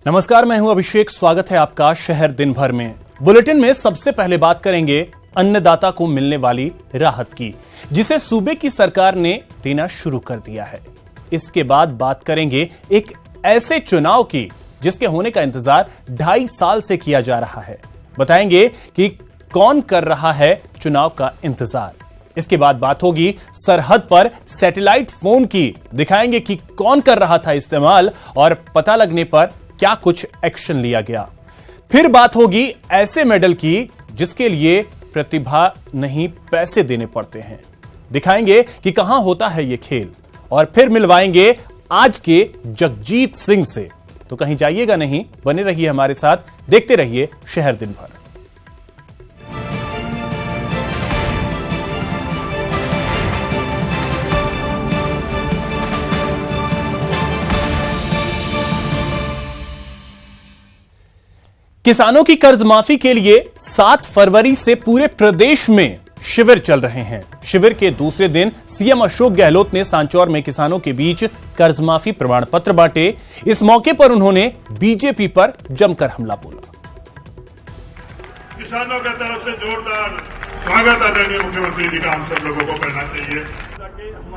नमस्कार, मैं हूं अभिषेक। स्वागत है आपका शहर दिन भर में। बुलेटिन में सबसे पहले बात करेंगे अन्नदाता को मिलने वाली राहत की, जिसे सूबे की सरकार ने देना शुरू कर दिया है। इसके बाद बात करेंगे एक ऐसे चुनाव की जिसके होने का इंतजार 2.5 साल से किया जा रहा है। बताएंगे कि कौन कर रहा है चुनाव का इंतजार। इसके बाद बात होगी सरहद पर सैटेलाइट फोन की। दिखाएंगे कि कौन कर रहा था इस्तेमाल और पता लगने पर क्या कुछ एक्शन लिया गया। फिर बात होगी ऐसे मेडल की जिसके लिए प्रतिभा नहीं पैसे देने पड़ते हैं। दिखाएंगे कि कहां होता है ये खेल और फिर मिलवाएंगे आज के जगजीत सिंह से। तो कहीं जाइएगा नहीं, बने रहिए हमारे साथ, देखते रहिए शहर दिन भर। किसानों की कर्ज माफी के लिए 7 फरवरी से पूरे प्रदेश में शिविर चल रहे हैं। शिविर के दूसरे दिन सीएम अशोक गहलोत ने सांचौर में किसानों के बीच कर्ज माफी प्रमाण पत्र बांटे। इस मौके पर उन्होंने बीजेपी पर जमकर हमला बोला। किसानों की तरफ से जोरदार स्वागत आदरणीय मुख्यमंत्री जी का हम सब लोगों को करना चाहिए।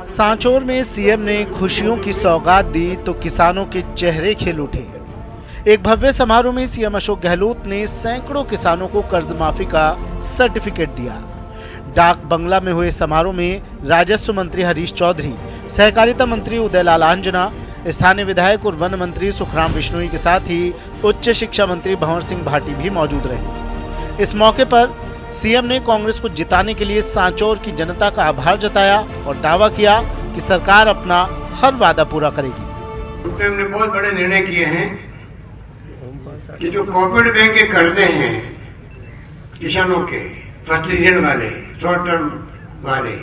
सांचौर में सीएम ने खुशियों की सौगात दी तो किसानों के चेहरे खिल उठे। एक भव्य समारोह में सीएम अशोक गहलोत ने सैकड़ों किसानों को कर्ज माफी का सर्टिफिकेट दिया। डाक बंगला में हुए समारोह में राजस्व मंत्री हरीश चौधरी, सहकारिता मंत्री उदयलाल आंजना, स्थानीय विधायक और वन मंत्री सुखराम बिश्नोई के साथ ही उच्च शिक्षा मंत्री भंवर सिंह भाटी भी मौजूद रहे। इस मौके पर सीएम ने कांग्रेस को जिताने के लिए सांचौर की जनता का आभार जताया और दावा किया कि सरकार अपना हर वादा पूरा करेगी। हमने बहुत बड़े निर्णय किए हैं कि जो कोऑपरेटिव बैंक के कर्जे हैं किसानों के, फसली ऋण वाले, शॉर्ट टर्म वाले,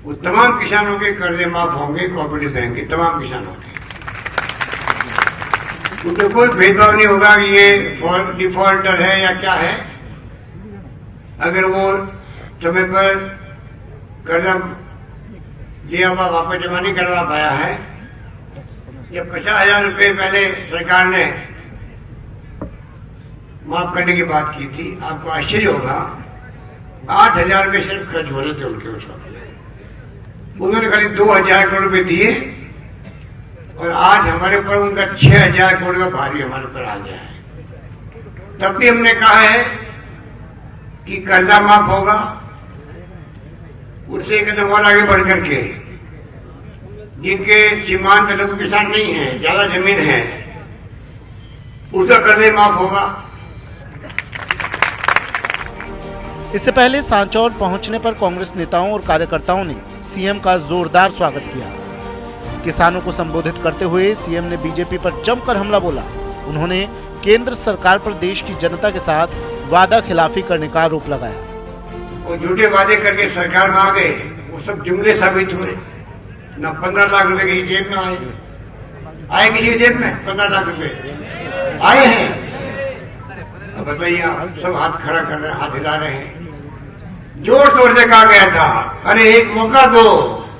वो तमाम किसानों के कर्जे माफ होंगे। कोऑपरेटिव बैंक के तमाम किसानों के, उनमें कोई भेदभाव नहीं होगा कि ये डिफॉल्टर है या क्या है। अगर वो समय पर कर्जा लिया हुआ वापस जमा नहीं करवा पाया है, या 50,000 रुपये पहले सरकार ने माफ करने की बात की थी, आपको आश्चर्य होगा 8,000 रुपये सिर्फ खर्च हो रहे थे उनके उस वक्त। उन्होंने खाली 2,000 करोड़ रुपये दिए और आज हमारे ऊपर उनका 6,000 करोड़ का भारी हमारे ऊपर आ गया है। तब भी हमने कहा है कि कर्जा माफ होगा। उससे एक कदम और आगे बढ़ करके जिनके सीमांत लघु किसान नहीं है, ज्यादा जमीन है, उसका कर्जे माफ होगा। इससे पहले सांचौर पहुंचने पर कांग्रेस नेताओं और कार्यकर्ताओं ने सीएम का जोरदार स्वागत किया। किसानों को संबोधित करते हुए सीएम ने बीजेपी पर जमकर हमला बोला। उन्होंने केंद्र सरकार पर देश की जनता के साथ वादा खिलाफी करने का आरोप लगाया। और झूठे वादे करके सरकार में आ गए, वो सब जुमले साबित हुए। न 15 लाख रुपए की जेब में आए किसी की जेब में 15 लाख रुपए आए हैं। अब बताइए, आप सब हाथ खड़ा कर रहे हैं, हाथ हिला रहे हैं। जोर शोर से कहा गया था, अरे एक मौका दो,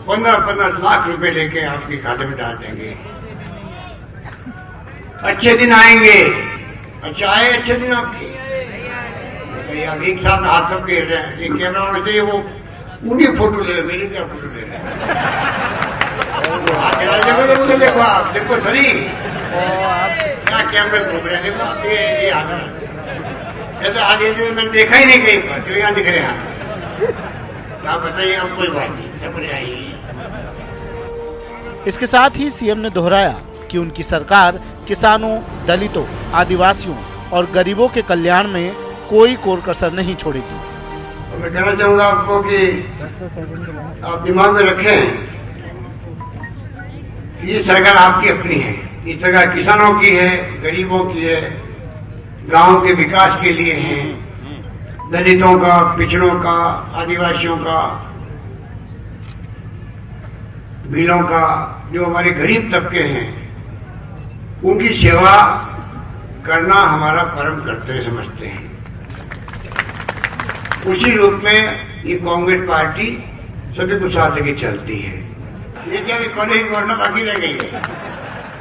15 लाख रुपए लेके आपके खाते में डाल देंगे, अच्छे दिन आएंगे। अच्छा आए अच्छे दिन आपके? बताइए, आप एक साथ हाथ सब घेर रहे हैं। एक कैमरा होना चाहिए, वो उनकी फोटो ले, मेरी क्या फोटो ले रहे हैं? देखो आप, देखो सही क्या कैमरे घूम रहे हैं। देखो ये हाथ ऐसा आगे मैंने देखा ही नहीं कहीं पर, जो यहाँ दिख रहे हैं। आप बताइए, अब कोई बात नहीं, सब आइए। इसके साथ ही सीएम ने दोहराया कि उनकी सरकार किसानों, दलितों, आदिवासियों और गरीबों के कल्याण में कोई कोर कसर नहीं छोड़ेगी। तो मैं कहना चाहूंगा आपको कि आप दिमाग में रखें कि ये सरकार आपकी अपनी है। ये सरकार किसानों की है, गरीबों की है, गांव के विकास के लिए है, दलितों का, पिछड़ों का, आदिवासियों का, भीलों का, जो हमारे गरीब तबके हैं, उनकी सेवा करना हमारा परम कर्तव्य समझते हैं। उसी रूप में ये कांग्रेस पार्टी सभी को साथ लेके चलती है। ये क्या कॉलेज की घोषणा बाकी रह गई है?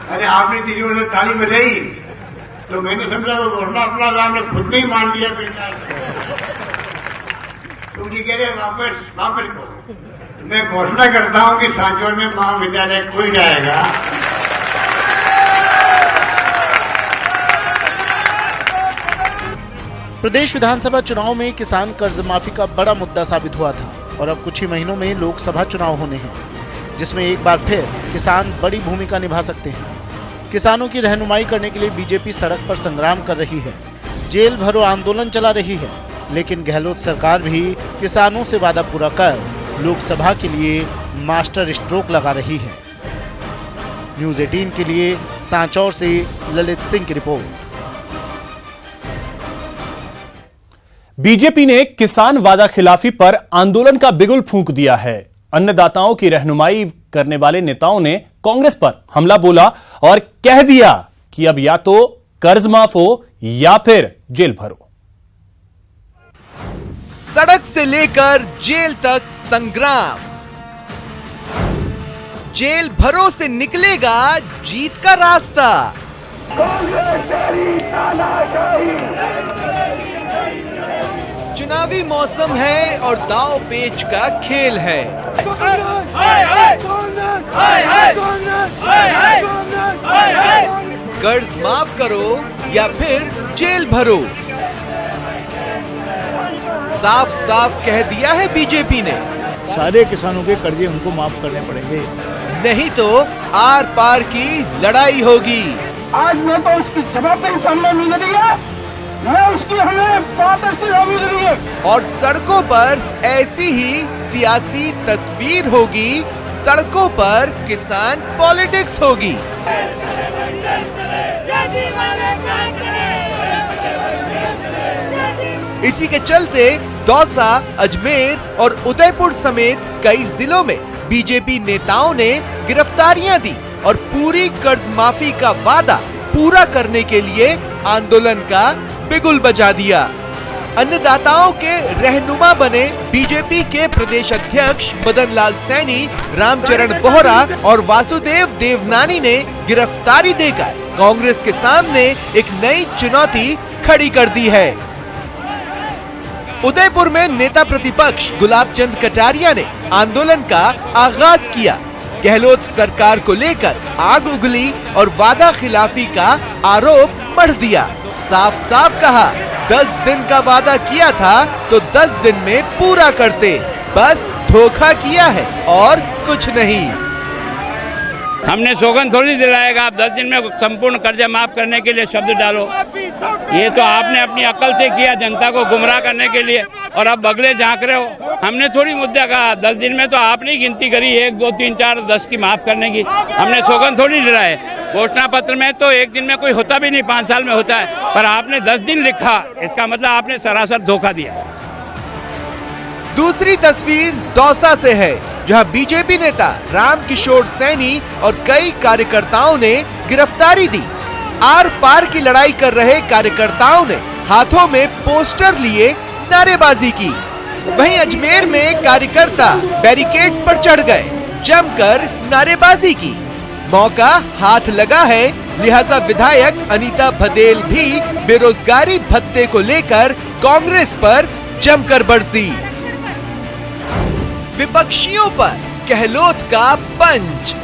अरे आपने तीसरी ताली बजाई, तो मैंने समझा वो घोषणा अपना आपने खुद नहीं मान लिया फिर तुम जी कह रहे वापस करो। मैं घोषणा करता हूं कि सांचौर में महाविद्यालय खुल जाएगा। प्रदेश विधानसभा चुनाव में किसान कर्ज माफी का बड़ा मुद्दा साबित हुआ था और अब कुछ ही महीनों में लोकसभा चुनाव होने हैं, जिसमें एक बार फिर किसान बड़ी भूमिका निभा सकते हैं। किसानों की रहनुमाई करने के लिए बीजेपी सड़क पर संग्राम कर रही है, जेल भरो आंदोलन चला रही है, लेकिन गहलोत सरकार भी किसानों से वादा पूरा कर लोकसभा के लिए मास्टर स्ट्रोक लगा रही है। न्यूज़ 18 के लिए सांचौर से ललित सिंह की रिपोर्ट। बीजेपी ने किसान वादा खिलाफी पर आंदोलन का बिगुल फूंक दिया है। अन्नदाताओं की रहनुमाई करने वाले नेताओं ने कांग्रेस पर हमला बोला और कह दिया कि अब या तो कर्ज माफ हो या फिर जेल भरो। सड़क से लेकर जेल तक संग्राम, जेल भरो से निकलेगा जीत का रास्ता। चुनावी मौसम है और दाव पेच का खेल है। कर्ज माफ करो या फिर जेल भरो, साफ साफ कह दिया है बीजेपी ने। सारे किसानों के कर्जे उनको माफ करने पड़ेंगे, नहीं तो आर पार की लड़ाई होगी। आज न तो उसकी जवाबदेही सामने मिल रही है, न उसकी हमें पारदर्शिता मिल रही है। और सड़कों पर ऐसी ही सियासी तस्वीर होगी, सड़कों पर किसान पॉलिटिक्स होगी। इसी के चलते दौसा, अजमेर और उदयपुर समेत कई जिलों में बीजेपी नेताओं ने गिरफ्तारियां दी और पूरी कर्ज माफी का वादा पूरा करने के लिए आंदोलन का बिगुल बजा दिया। अन्नदाताओं के रहनुमा बने बीजेपी के प्रदेश अध्यक्ष मदन लाल सैनी, रामचरण बोहरा और वासुदेव देवनानी ने गिरफ्तारी देकर कांग्रेस के सामने एक नई चुनौती खड़ी कर दी है। उदयपुर में नेता प्रतिपक्ष गुलाब चंद कटारिया ने आंदोलन का आगाज किया। गहलोत सरकार को लेकर आग उगली और वादा खिलाफी का आरोप मढ़ दिया। साफ साफ कहा, 10 दिन का वादा किया था तो 10 दिन में पूरा करते, बस धोखा किया है और कुछ नहीं। हमने सौगंध थोड़ी दिलाएगा आप 10 दिन में संपूर्ण कर्जा माफ करने के लिए शब्द डालो। ये तो आपने अपनी अकल से किया, जनता को गुमराह करने के लिए, और अब बगले झांक रहे हो। हमने थोड़ी मुद्दा कहा 10 दिन में, तो आपने ही गिनती करी 1, 2, 3, 4, 10 की माफ करने की। हमने सौगंध थोड़ी दिलाए। घोषणा पत्र में तो 1 दिन में कोई होता भी नहीं, 5 साल में होता है, पर आपने 10 दिन लिखा, इसका मतलब आपने सरासर धोखा दिया। दूसरी तस्वीर दौसा से है, जहां बीजेपी नेता रामकिशोर सैनी और कई कार्यकर्ताओं ने गिरफ्तारी दी। आर पार की लड़ाई कर रहे कार्यकर्ताओं ने हाथों में पोस्टर लिए नारेबाजी की। वहीं अजमेर में कार्यकर्ता बैरिकेड्स पर चढ़ गए, जमकर नारेबाजी की। मौका हाथ लगा है, लिहाजा विधायक अनीता भदेल भी बेरोजगारी भत्ते को लेकर कांग्रेस पर जमकर बरसी। विपक्षियों पर गहलोत का पंच,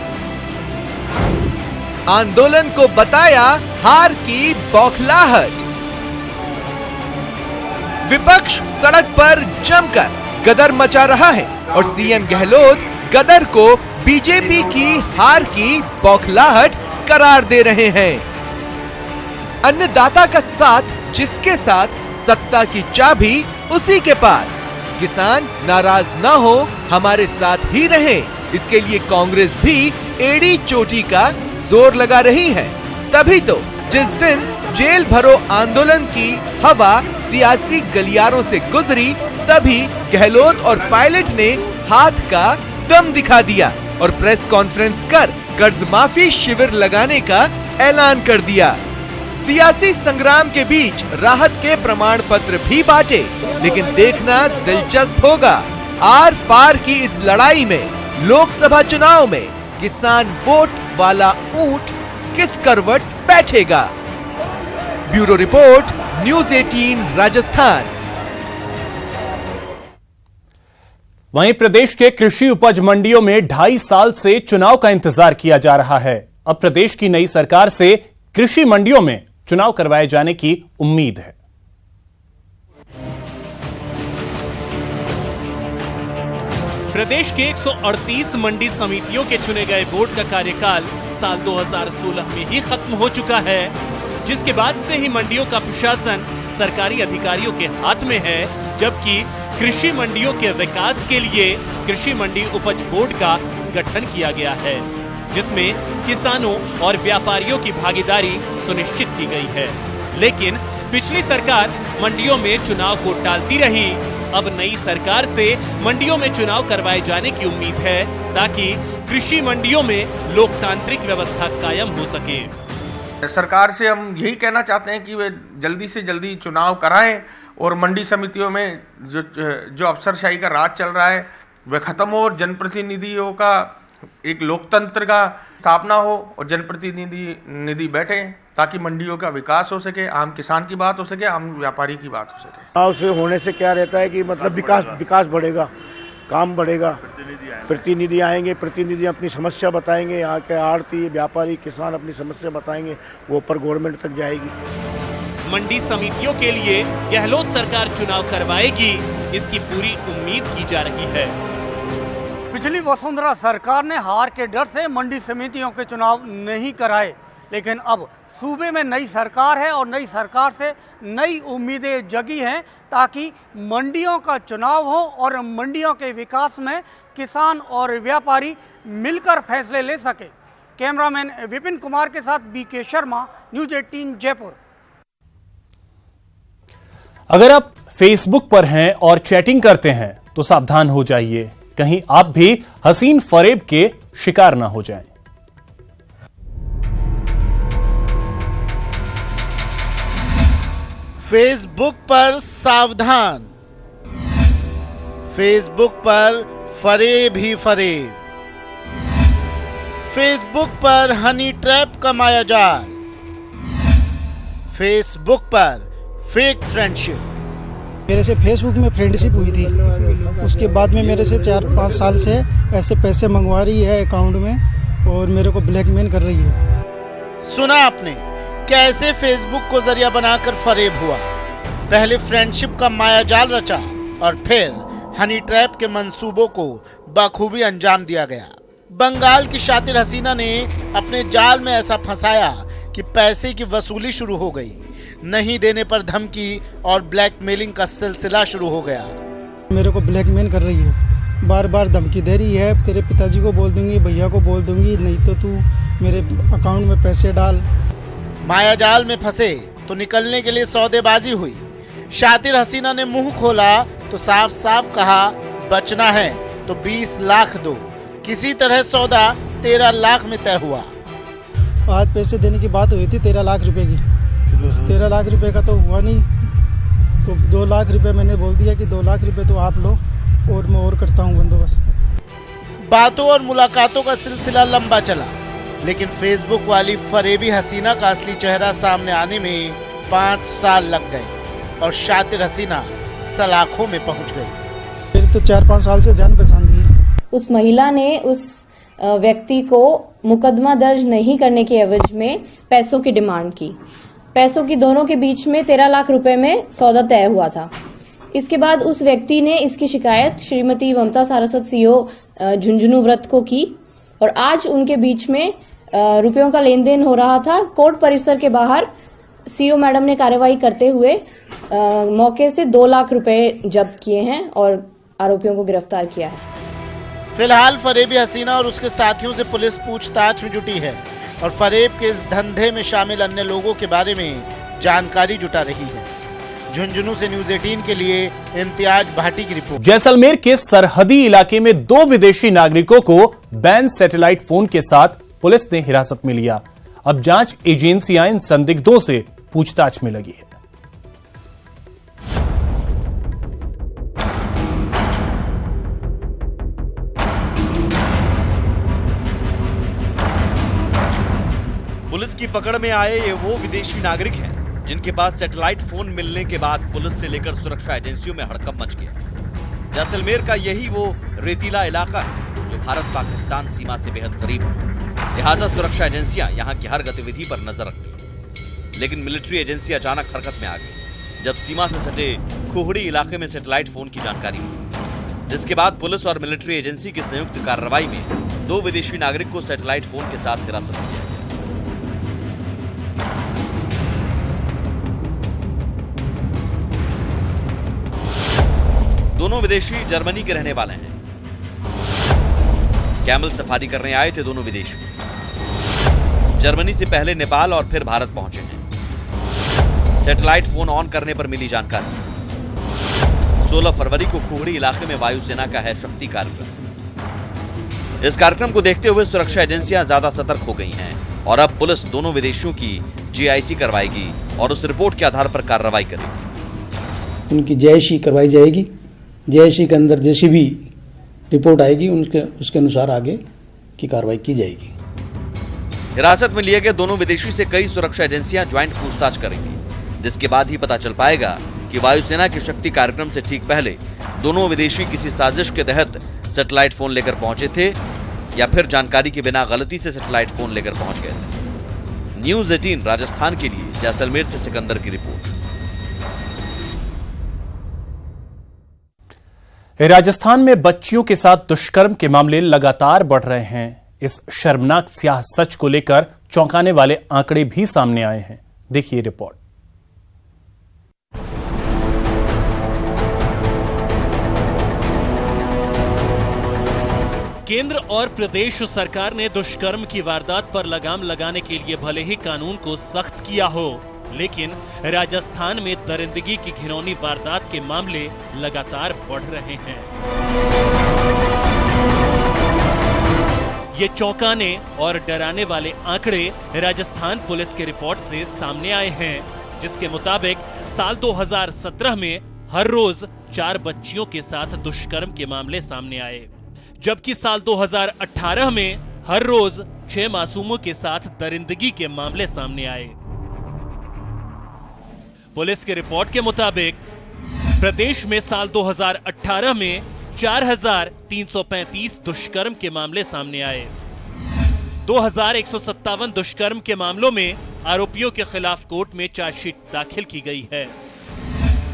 आंदोलन को बताया हार की बौखलाहट। विपक्ष सड़क पर जमकर गदर मचा रहा है और सीएम गहलोत गदर को बीजेपी की हार की बौखलाहट करार दे रहे हैं। अन्नदाता का साथ जिसके साथ, सत्ता की चाबी उसी के पास। किसान नाराज ना हो, हमारे साथ ही रहें, इसके लिए कांग्रेस भी एड़ी चोटी का जोर लगा रही है। तभी तो जिस दिन जेल भरो आंदोलन की हवा सियासी गलियारों से गुजरी, तभी गहलोत और पायलट ने हाथ का दम दिखा दिया और प्रेस कॉन्फ्रेंस कर कर्ज माफी शिविर लगाने का ऐलान कर दिया। सियासी संग्राम के बीच राहत के प्रमाण पत्र भी बांटे, लेकिन देखना दिलचस्प होगा, आर पार की इस लड़ाई में लोकसभा चुनाव में किसान वोट वाला ऊंट किस करवट बैठेगा। Bureau report, news 18 Rajasthan. वहीं प्रदेश के कृषि उपज मंडियों में 2.5 साल से चुनाव का इंतजार किया जा रहा है। अब प्रदेश की नई सरकार से कृषि मंडियों में चुनाव करवाए जाने की उम्मीद है। प्रदेश के 138 मंडी समितियों के चुने गए बोर्ड का कार्यकाल साल 2016 में ही खत्म हो चुका है, जिसके बाद से ही मंडियों का प्रशासन सरकारी अधिकारियों के हाथ में है, जबकि कृषि मंडियों के विकास के लिए कृषि मंडी उपज बोर्ड का गठन किया गया है, जिसमें किसानों और व्यापारियों की भागीदारी सुनिश्चित की गई है। लेकिन पिछली सरकार मंडियों में चुनाव को टालती रही। अब नई सरकार से मंडियों में चुनाव करवाए जाने की उम्मीद है, ताकि कृषि मंडियों में लोकतांत्रिक व्यवस्था कायम हो सके। सरकार से हम यही कहना चाहते हैं कि वे जल्दी से जल्दी चुनाव कराएं और मंडी समितियों में जो अफसरशाही का राज चल रहा है वह खत्म हो और जनप्रतिनिधियों का एक लोकतंत्र का स्थापना हो और जनप्रतिनिधि बैठे, ताकि मंडियों का विकास हो सके, आम किसान की बात हो सके, आम व्यापारी की बात हो सके। चुनाव से होने से क्या रहता है कि मतलब विकास बढ़ेगा, काम बढ़ेगा, प्रतिनिधि आएंगे, प्रतिनिधि अपनी समस्या बताएंगे, यहाँ के आड़ती व्यापारी किसान अपनी समस्या बताएंगे, वो ऊपर गवर्नमेंट तक जाएगी। मंडी समितियों के लिए गहलोत सरकार चुनाव करवाएगी, इसकी पूरी उम्मीद की जा रही है। पिछली वसुंधरा सरकार ने हार के डर से मंडी समितियों के चुनाव नहीं कराए, लेकिन अब सूबे में नई सरकार है और नई सरकार से नई उम्मीदें जगी हैं, ताकि मंडियों का चुनाव हो और मंडियों के विकास में किसान और व्यापारी मिलकर फैसले ले सके। कैमरामैन विपिन कुमार के साथ बीके शर्मा, न्यूज 18 जयपुर। अगर आप फेसबुक पर हैं और चैटिंग करते हैं तो सावधान हो जाइए, कहीं आप भी हसीन फरेब के शिकार ना हो जाएं। फेसबुक पर सावधान, फेसबुक पर फरेब ही फरेब, फेसबुक पर हनी ट्रैप का मायाजाल, फेसबुक पर फेक फ्रेंडशिप। मेरे से फेसबुक में फ्रेंडशिप हुई थी, उसके बाद में मेरे से 4-5 साल से ऐसे पैसे मंगवा रही है अकाउंट में और मेरे को ब्लैकमेल कर रही है। सुना आपने कैसे फेसबुक को जरिया बनाकर फरेब हुआ। पहले फ्रेंडशिप का मायाजाल रचा और फिर हनी ट्रैप के मंसूबों को बखूबी अंजाम दिया गया। बंगाल की शातिर हसीना ने अपने जाल में ऐसा फंसाया कि पैसे की वसूली शुरू हो गई। नहीं देने पर धमकी और ब्लैकमेलिंग का सिलसिला शुरू हो गया। मेरे को ब्लैकमेल कर रही है, बार बार धमकी दे रही है, तेरे पिताजी को बोल दूंगी, भैया को बोल दूंगी, नहीं तो तू मेरे अकाउंट में पैसे डाल। मायाजाल में फंसे तो निकलने के लिए सौदेबाजी हुई। शातिर हसीना ने मुंह खोला तो साफ साफ कहा, बचना है तो 20 लाख दो। किसी तरह सौदा 13 लाख में तय हुआ। आज पैसे देने की बात हुई थी 13 लाख रुपए की, 13 लाख रुपए का तो हुआ नहीं, तो 2 लाख रुपए मैंने बोल दिया कि 2 लाख रुपए तो आप लो और मैं और करता हूँ बंदोबस्त। बातों और मुलाकातों का सिलसिला लंबा चला, लेकिन फेसबुक वाली फरेबी हसीना का असली चेहरा सामने आने में 5 साल लग गए और शातिर हसीना सलाखों में पहुंच गई। फिर तो 4-5 साल से जान पहचान दी। उस महिला ने उस व्यक्ति को मुकदमा दर्ज नहीं करने के एवज में पैसों की डिमांड की। पैसों की दोनों के बीच में 13 लाख रुपए में सौदा तय हुआ था। इसके बाद उस व्यक्ति ने इसकी शिकायत श्रीमती ममता सारस्वत सीओ झुंझुनू व्रत को की और आज उनके बीच में रुपयों का लेन देन हो रहा था। कोर्ट परिसर के बाहर सीओ मैडम ने कार्रवाई करते हुए मौके से 2 लाख रुपए जब्त किए हैं और आरोपियों को गिरफ्तार किया है। फिलहाल फरेबी हसीना और उसके साथियों से पुलिस पूछताछ में जुटी है और फरेब के इस धंधे में शामिल अन्य लोगों के बारे में जानकारी जुटा रही है। झुंझुनू से न्यूज 18 के लिए इम्तियाज भाटी की रिपोर्ट। जैसलमेर के सरहदी इलाके में 2 विदेशी नागरिकों को बैंड सैटेलाइट फोन के साथ पुलिस ने हिरासत में लिया। अब जांच एजेंसियां इन संदिग्धों से पूछताछ में लगी है। पुलिस की पकड़ में आए ये वो विदेशी नागरिक हैं जिनके पास सैटेलाइट फोन मिलने के बाद पुलिस से लेकर सुरक्षा एजेंसियों में हड़कंप मच गया। जैसलमेर का यही वो रेतीला इलाका है जो भारत पाकिस्तान सीमा से बेहद करीब है। लिहाजा सुरक्षा एजेंसियां यहां की हर गतिविधि पर नजर रखती हैं। लेकिन मिलिट्री एजेंसी अचानक हरकत में आ गई जब सीमा से सटे खोहड़ी इलाके में सैटेलाइट फोन की जानकारी मिली, जिसके बाद पुलिस और मिलिट्री एजेंसी की संयुक्त कार्रवाई में 2 विदेशी नागरिक को सैटेलाइट फोन के साथ हिरासत में लिया गया। दोनों विदेशी जर्मनी के रहने वाले हैं। कैमल सफारी करने आए थे दोनों विदेशी। जर्मनी से पहले नेपाल और फिर भारत पहुंचे हैं। सैटेलाइट फोन ऑन करने पर मिली जानकारी। 16 फरवरी को खोहड़ी इलाके में वायुसेना का है शक्ति कार्यक्रम। इस कार्यक्रम को देखते हुए सुरक्षा एजेंसियां ज्यादा सतर्क हो गई हैं और अब पुलिस दोनों विदेशियों की जीआईसी करवाएगी और उस रिपोर्ट के आधार पर कार्रवाई करेगी। उनकी जीआईसी करवाई जाएगी। जीआईसी के अंदर जैसी भी रिपोर्ट आएगी उसके अनुसार आगे की कार्रवाई की जाएगी। हिरासत में लिए गए दोनों विदेशी से कई सुरक्षा एजेंसियां ज्वाइंट पूछताछ करेंगी, जिसके बाद ही पता चल पाएगा कि वायुसेना के शक्ति कार्यक्रम से ठीक पहले दोनों विदेशी किसी साजिश के तहत सैटेलाइट फोन लेकर पहुंचे थे या फिर जानकारी के बिना गलती से सैटेलाइट फोन लेकर पहुंच गए थे। न्यूज़ 18 राजस्थान के लिए जैसलमेर से सिकंदर की रिपोर्ट। राजस्थान में बच्चियों के साथ दुष्कर्म के मामले लगातार बढ़ रहे हैं। इस शर्मनाक स्याह सच को लेकर चौंकाने वाले आंकड़े भी सामने आए हैं। देखिए रिपोर्ट। केंद्र और प्रदेश सरकार ने दुष्कर्म की वारदात पर लगाम लगाने के लिए भले ही कानून को सख्त किया हो, लेकिन राजस्थान में दरिंदगी की घिनौनी वारदात के मामले लगातार बढ़ रहे हैं। ये चौंकाने और डराने वाले आंकड़े राजस्थान पुलिस की रिपोर्ट से सामने आए हैं, जिसके मुताबिक साल 2017 में हर रोज 4 बच्चियों के साथ दुष्कर्म के मामले सामने आए, जबकि साल 2018 में हर रोज 6 मासूमों के साथ दरिंदगी के मामले सामने आए। पुलिस की रिपोर्ट के मुताबिक प्रदेश में साल 2018 में 4,335 दुष्कर्म के मामले सामने आए। 2,157 दुष्कर्म के मामलों में आरोपियों के खिलाफ कोर्ट में चार्जशीट दाखिल की गई है।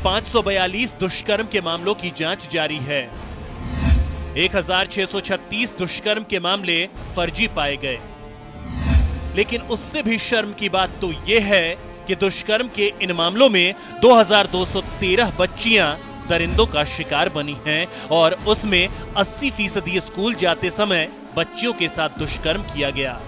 542 दुष्कर्म के मामलों की जांच जारी है। 1,636 दुष्कर्म के मामले फर्जी पाए गए। लेकिन उससे भी शर्म की बात तो यह है कि दुष्कर्म के इन मामलों में 2,213 बच्चियां दरिंदों का शिकार बनी हैं और उसमें 80% स्कूल जाते समय बच्चियों के साथ दुष्कर्म किया गया।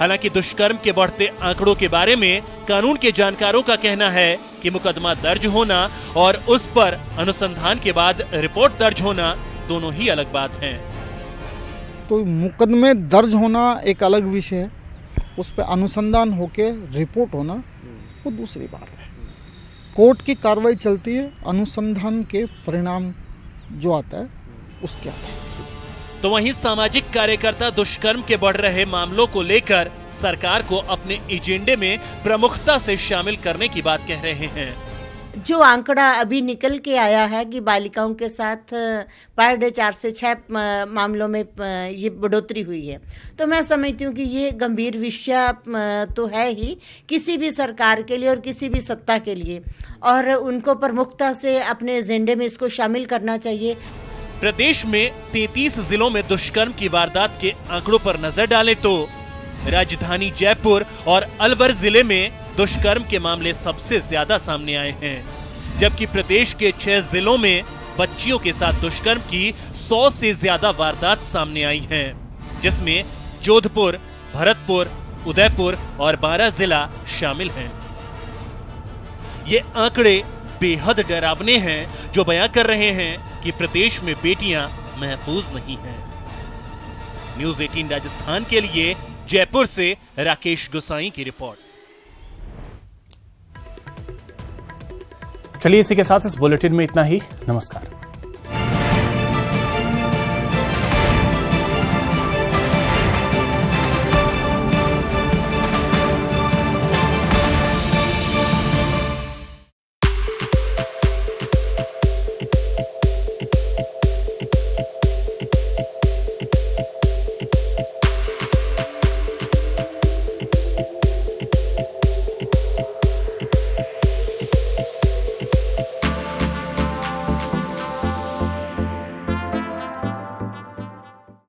हालांकि दुष्कर्म के बढ़ते आंकड़ों के बारे में कानून के जानकारों का कहना है कि मुकदमा दर्ज होना और उस पर अनुसंधान के बाद रिपोर्ट दर्ज होना दोनों ही अलग बात हैं। तो मुकदमे दर्ज होना एक अलग विषय है, उस पर अनुसंधान होके रिपोर्ट होना वो दूसरी बात है। कोर्ट की कार्रवाई चलती है, अनुसंधान के परिणाम जो आता है उसके आता है। तो वहीं सामाजिक कार्यकर्ता दुष्कर्म के बढ़ रहे मामलों को लेकर सरकार को अपने एजेंडे में प्रमुखता से शामिल करने की बात कह रहे हैं। जो आंकड़ा अभी निकल के आया है कि बालिकाओं के साथ पर डे 4 से 6 मामलों में ये बढ़ोतरी हुई है, तो मैं समझती हूँ कि ये गंभीर विषय तो है ही किसी भी सरकार के लिए और किसी भी सत्ता के लिए, और उनको प्रमुखता से अपने एजेंडे में इसको शामिल करना चाहिए। प्रदेश में 33 जिलों में दुष्कर्म की वारदात के आंकड़ों पर नजर डालें तो राजधानी जयपुर और अलवर जिले में दुष्कर्म के मामले सबसे ज्यादा सामने आए हैं, जबकि प्रदेश के 6 जिलों में बच्चियों के साथ दुष्कर्म की 100 से ज्यादा वारदात सामने आई हैं, जिसमें जोधपुर, भरतपुर, उदयपुर और बारां जिला शामिल हैं। ये आंकड़े बेहद डरावने हैं, जो बयां कर रहे हैं कि प्रदेश में बेटियां महफूज नहीं हैं। न्यूज़ 18 राजस्थान के लिए जयपुर से राकेश गोसाई की रिपोर्ट। चलिए इसी के साथ इस बुलेटिन में इतना ही। नमस्कार।